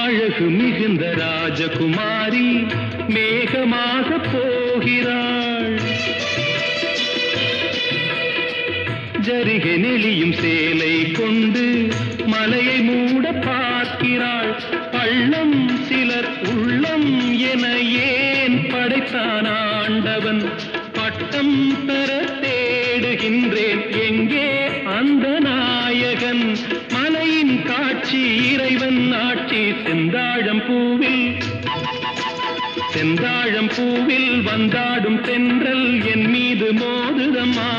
அழகு மிகுந்த ராஜகுமாரி மேகமாக போகிறாள். ஜரிகை நெளியும் சேலை கொண்டு மலையை மூட பார்க்கிறாள். பள்ளம் சிலர் உள்ளம் என ஏன் படைத்தான் ஆண்டவன்? பட்டம் பெற தேடுகின்றேன், எங்கே அந்த நாயகன்? மலையின் காட்சி இறைவன் ஆட்சி. செந்தாழம் பூவில் வந்தாடும் தென்றல் என் மீது மோதுதம்மா.